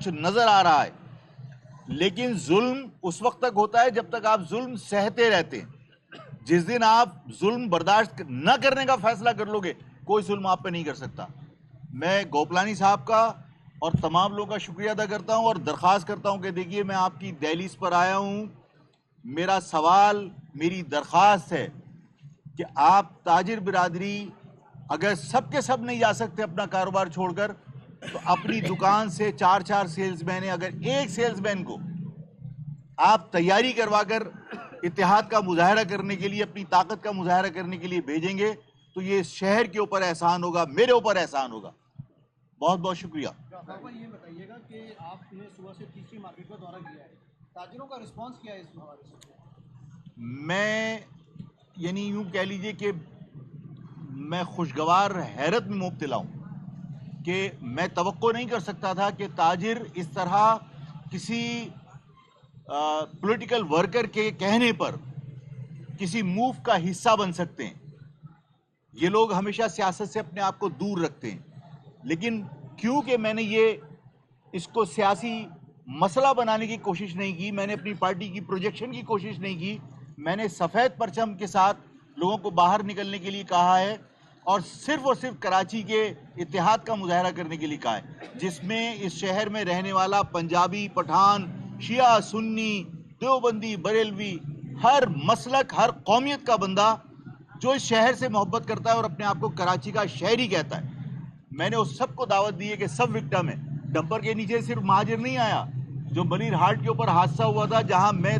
कुछ नजर आ रहा है, लेकिन जुल्म उस वक्त तक होता है जब तक आप जुल्म सहते रहते हैं। जिस दिन आप जुल्म बर्दाश्त न करने का फैसला कर लोगे, कोई जुल्म आप पे नहीं कर सकता। मैं गोपलानी साहब का और तमाम लोगों का शुक्रिया अदा करता हूं और दरख्वास्त करता हूं कि देखिए, मैं आपकी दहलीज पर आया हूं। मेरा सवाल, मेरी दरख्वास्त है कि आप ताजिर बिरादरी, अगर सब के सब नहीं जा सकते अपना कारोबार छोड़कर, तो अपनी दुकान से 4-4 सेल्समैन है, अगर एक सेल्समैन को आप तैयारी करवाकर इत्तेहाद का मुजाहरा करने के लिए, अपनी ताकत का मुजाहरा करने के लिए भेजेंगे, तो ये शहर के ऊपर एहसान होगा, मेरे ऊपर एहसान होगा। बहुत बहुत शुक्रिया। ये बताइएगा कि आपने सुबह से तीसरी मार्केट का दौरा किया है, ताजिरों का रिस्पांस क्या है इस हवाले से? मैं यानी यूं कह लीजिए कि मैं खुशगवार हैरत में मुब्तला हूं कि मैं तवक्को नहीं कर सकता था कि ताजिर इस तरह किसी पॉलिटिकल वर्कर के कहने पर किसी मूव का हिस्सा बन सकते हैं। ये लोग हमेशा सियासत से अपने आप को दूर रखते हैं, लेकिन क्योंकि मैंने इसको सियासी मसला बनाने की कोशिश नहीं की, मैंने अपनी पार्टी की प्रोजेक्शन की कोशिश नहीं की, मैंने सफ़ेद परचम के साथ लोगों को बाहर निकलने के लिए कहा है और सिर्फ कराची के इत्तेहाद का मुजाहरा करने के लिए कहा है, जिसमें इस शहर में रहने वाला पंजाबी, पठान, शिया, सुन्नी, देवबंदी, बरेलवी, हर मसलक, हर कौमियत का बंदा जो इस शहर से मोहब्बत करता है और अपने आप को कराची का शहरी कहता है, मैंने उस सबको दावत दी है कि सब विक्टिम है। डंपर के नीचे सिर्फ महाजिर नहीं आया, जो मरीर हार्ट के ऊपर हादसा हुआ था, जहां मैं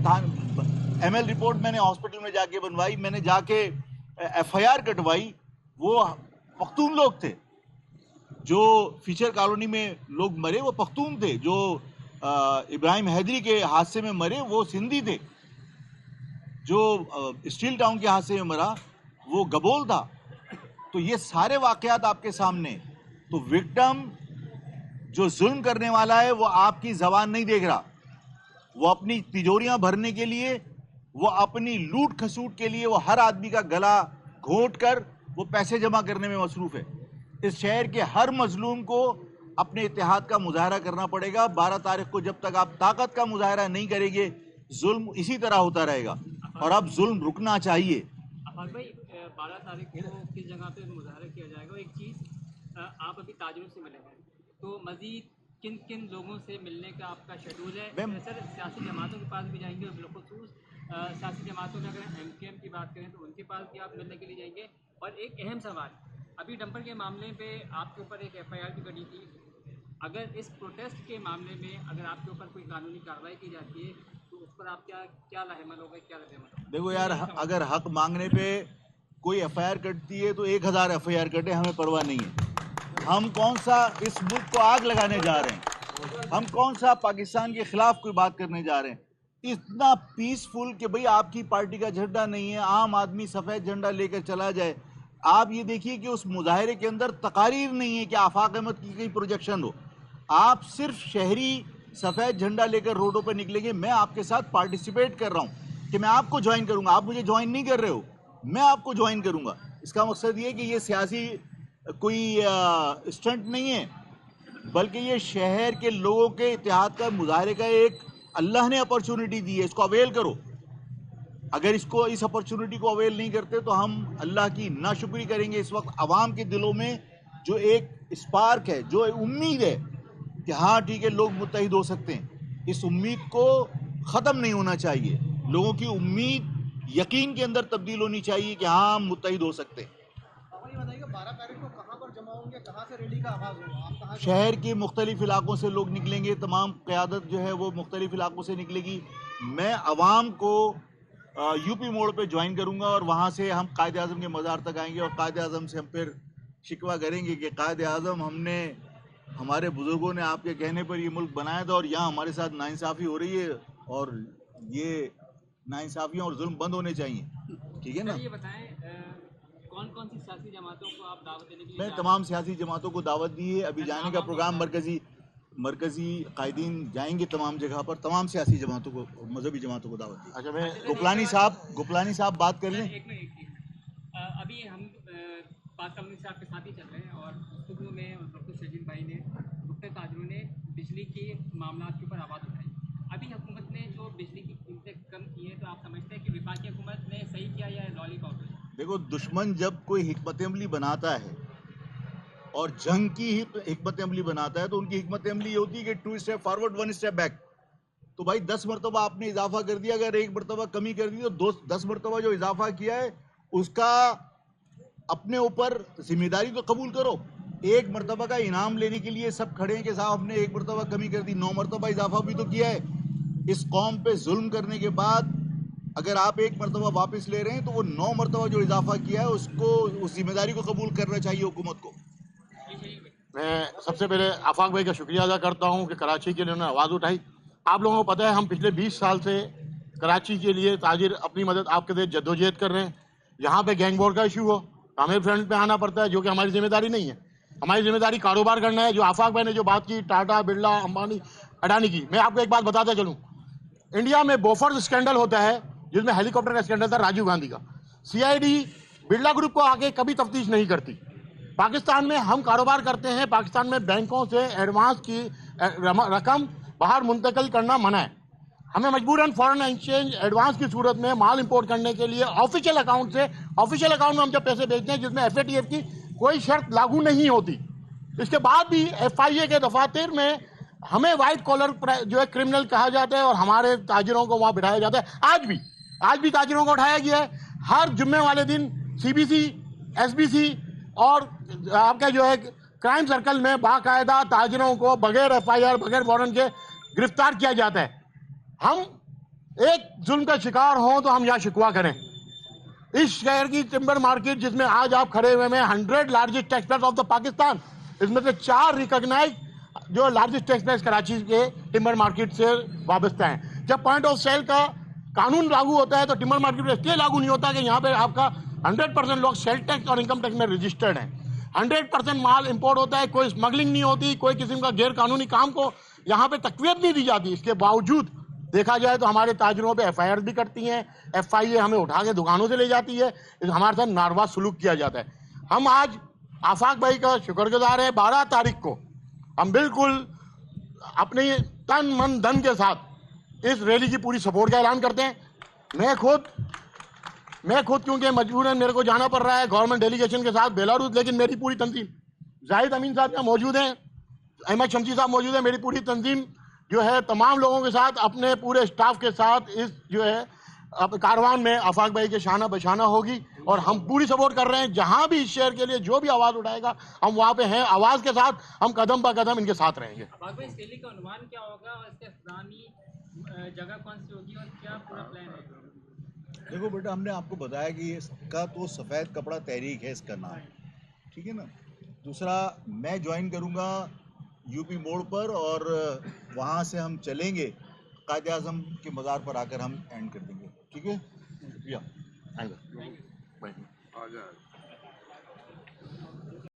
ML रिपोर्ट मैंने हॉस्पिटल में जाके बनवाई, मैंने जाके FIR कटवाई, वो पख्तून लोग थे। जो फीचर कॉलोनी में लोग मरे वो पख्तून थे, जो इब्राहिम हैदरी के हादसे में मरे वो सिंधी थे, जो स्टील टाउन के हादसे में मरा वो गबोल था। तो ये सारे वाकयात आपके सामने। तो विक्टिम जो जुल्म करने वाला है वो आपकी जबान नहीं देख रहा, वो अपनी तिजोरियां भरने के लिए, वो अपनी लूट खसूट के लिए, वो हर आदमी का गला घोंट कर वो पैसे जमा करने में मसरूफ है। इस शहर के हर मजलूम को अपने इत्तेहाद का मुजाहरा करना पड़ेगा। 12 तारीख को जब तक आप ताकत का मुजाहरा नहीं करेंगे, जुल्म इसी तरह होता रहेगा और अब जुल्म रुकना चाहिए। अफाक भाई, 12 तारीख को किस जगह पे मुजाहरा किया जाएगा? एक चीज़, आप अभी ताजिरों से मिले हैं, तो मजीद किन किन लोगों से मिलने का आपका शेड्यूल है? सर, सियासी जमातों के पास भी जाएंगे और बिलखुसूस सियासी जमातों में अगर MKM की बात करें तो उनके पास भी आप मिलने के लिए जाएंगे? और एक अहम सवाल, अभी डंपर के मामले पे आपके ऊपर एक FIR भी कटी थी, अगर इस प्रोटेस्ट के मामले में अगर आपके ऊपर कोई कानूनी कार्रवाई की जाती है तो उस पर आप क्या लाहेमल होगा, क्या रद्द-ए-अमल होगा? देखो यार, अगर हक मांगने पे कोई FIR कटती है तो 1000 FIR कटे, हमें परवाह नहीं है। हम कौन सा इस मुल्क को आग लगाने जा रहे हैं? हम कौन सा पाकिस्तान के खिलाफ कोई बात करने जा रहे हैं? इतना पीसफुल कि भाई आपकी पार्टी का झंडा नहीं है, आम आदमी सफेद झंडा लेकर चला जाए। आप ये देखिए कि उस मुजाहरे के अंदर तकारीर नहीं है कि आफाक अहमद की कहीं प्रोजेक्शन हो। आप सिर्फ शहरी सफेद झंडा लेकर रोडों पर निकलेंगे। मैं आपके साथ पार्टिसिपेट कर रहा हूं कि मैं आपको ज्वाइन करूंगा, आप मुझे ज्वाइन नहीं कर रहे हो, मैं आपको ज्वाइन करूंगा। इसका मकसद ये कि ये सियासी कोई स्टंट नहीं है, बल्कि ये शहर के लोगों के इत्तेहाद का मुजाहरे का एक अल्लाह ने अपॉर्चुनिटी दी है, इसको अवेल करो। अगर इस अपॉर्चुनिटी को अवेल नहीं करते तो हम अल्लाह की नाशुक्री करेंगे। इस वक्त आवाम के दिलों में जो एक स्पार्क है, जो उम्मीद है कि हाँ ठीक है, लोग मुत्तहिद हो सकते हैं, इस उम्मीद को ख़त्म नहीं होना चाहिए। लोगों की उम्मीद यकीन के अंदर तब्दील होनी चाहिए कि हाँ हम मुत्तहिद हो सकते हैं। ये बताइए 12 तारीख को कहाँ पर जमा होंगे, कहाँ से रैली का आगाज होगा? आप कहाँ शहर के मुख्तलिफ इलाकों से लोग निकलेंगे, तमाम क़यादत जो है वो मुख्तलिफ इलाकों से निकलेगी। मैं अवाम को यूपी मोड़ पे ज्वाइन करूंगा और वहाँ से हम कायद आज़म के मज़ार तक आएंगे और कायद आज़म से हम फिर शिकवा करेंगे कि कायद आज़म, हमारे बुजुर्गों ने आपके कहने पर ये मुल्क बनाया था और यहाँ हमारे साथ नाइंसाफ़ी हो रही है और ये नाइंसाफ़ियाँ और जुल्म बंद होने चाहिए। ठीक है ना? ये बताएं, कौन कौन सी सियासी जमातों को आप दावत देने के लिए? मैं तमाम सियासी जमातों को दावत दी है। अभी जाने का प्रोग्राम मरकजी कायदीन जाएंगे तमाम जगह पर, तमाम सियासी जमातों को, मजहबी जमातों को दावत दी। अच्छा, मैं गोपलानी साहब बात कर लें। एक मिनट, अभी हम पाक कम्युनिस्ट साहब के साथ ही चल रहे हैं और गुफ्तगू में डॉक्टर शजील भाई ने, डॉक्टर ताजरों ने बिजली के मामला के ऊपर आवाज़ उठाई। अभी हुकूमत ने जो बिजली की कीमतें कम की हैं, तो आप समझते हैं कि विपक्षी हुकूमत ने सही किया या लॉलीपॉप है? देखो, दुश्मन जब कोई हिकमत अमली बनाता है और जंग की ही हिकमत अमली बनाता है, तो उनकी हिकमत अमली ये होती है कि 2 स्टेप फॉरवर्ड 1 स्टेप बैक। तो भाई 10 मरतबा आपने इजाफा कर दिया, अगर 1 मरतबा कमी कर दी तो 10 मरतबा जो इजाफा किया है उसका अपने ऊपर जिम्मेदारी तो कबूल करो। 1 मरतबा का इनाम लेने के लिए सब खड़े हैं कि साहब हमने 1 मरतबा कमी कर दी, 9 मरतबा इजाफा भी तो किया है। इस कौम पे जुल्म करने के बाद अगर आप 1 मरतबा वापस ले रहे हैं तो वो 9 मरतबा जो इजाफा किया है उसको, उस जिम्मेदारी को कबूल करना चाहिए हुकूमत को। मैं सबसे पहले आफाक भाई का शुक्रिया अदा करता हूं कि कराची के लिए उन्होंने आवाज़ उठाई। आप लोगों को पता है हम पिछले 20 साल से कराची के लिए ताजिर अपनी मदद आपके लिए जद्दोजहद कर रहे हैं। यहाँ पे गैंग वॉर का इशू हो हमें फ्रंट पे आना पड़ता है, जो कि हमारी जिम्मेदारी नहीं है। हमारी जिम्मेदारी कारोबार करना है। जो आफाक भाई ने जो बात की टाटा, बिरला, अंबानी, अडानी की, मैं आपको एक बात बताता चलूँ। इंडिया में बोफर्स स्कैंडल होता है जिसमें हेलीकॉप्टर का स्कैंडल था राजीव गांधी का। सीआईडी बिरला ग्रुप को आगे कभी तफ्तीश नहीं करती। पाकिस्तान में हम कारोबार करते हैं, पाकिस्तान में बैंकों से एडवांस की रकम बाहर मुंतकिल करना मना है। हमें मजबूरन फॉरेन एक्सचेंज एडवांस की सूरत में माल इंपोर्ट करने के लिए ऑफिशियल अकाउंट में हम जब पैसे भेजते हैं जिसमें FATF की कोई शर्त लागू नहीं होती, इसके बाद भी FIA के दफातर में हमें वाइट कॉलर जो है क्रिमिनल कहा जाता है और हमारे ताजिरों को वहां बिठाया जाता है। आज भी ताजिरों को उठाया गया है। हर जुम्मे वाले दिन CBC, SBC और आपका जो है क्राइम सर्कल में बाकायदा ताजिरों को बगैर FIR, बगैर वारंट के गिरफ्तार किया जाता है। हम एक जुल्म का शिकार हों तो हम यहाँ शिकवा करें। इस शहर की टिम्बर मार्केट जिसमें आज आप खड़े हुए हैं 100 largest taxpayer of the Pakistan, इसमें से 4 रिकॉग्नाइज जो लार्जेस्ट टैक्सपेयर कराची के टिम्बर मार्केट से वाबस्ता हैं। जब पॉइंट ऑफ सेल का कानून लागू होता है तो टिम्बर मार्केट में इसलिए लागू नहीं होता कि यहाँ पे आपका 100% लोग सेल टैक्स और इनकम टैक्स में रजिस्टर्ड हैं। 100% माल इंपोर्ट होता है, कोई स्मगलिंग नहीं होती, कोई किस्म का गैर कानूनी काम को यहाँ पे तकवीत नहीं दी जाती। इसके बावजूद देखा जाए तो हमारे ताजरों पे FIR भी करती हैं, FIA हमें उठा के दुकानों से ले जाती है, हमारे साथ नारवा सलूक किया जाता है। हम आज आफाक भाई का शुक्रगुजार है। 12 तारीख को हम बिल्कुल अपने तन मन धन के साथ इस रैली की पूरी सपोर्ट का ऐलान करते हैं। मैं खुद क्योंकि मजबूरन मेरे को जाना पड़ रहा है गवर्नमेंट डेलीगेशन के साथ बेलारूस, लेकिन मेरी पूरी तंजीम, जाहिद अमीन साहब यहाँ मौजूद हैं, अहमद शमसी साहब मौजूद है, मेरी पूरी तंजीम जो है तमाम लोगों के साथ, अपने पूरे स्टाफ के साथ इस जो है कारवान में आफाक भाई के शाना बशाना होगी और हम पूरी सपोर्ट कर रहे हैं। जहां भी इस शहर के लिए जो भी आवाज उठाएगा हम वहां पे हैं, आवाज के साथ हम कदम ब कदम इनके साथ रहेंगे। आफाक भाई, इस रैली का उन्वान क्या होगा और इसके इफ्तामी जगह कौन सी होगी और क्या पूरा प्लान है? देखो बेटा, हमने आपको बताया कि इसका तो सफ़ेद कपड़ा तहरीक है इसका नाम, ठीक है ना। दूसरा, मैं ज्वाइन करूंगा यूपी मोड़ पर और वहाँ से हम चलेंगे कायद आज़म के मज़ार पर आकर हम एंड कर देंगे, ठीक है। शुक्रिया। आ जाए।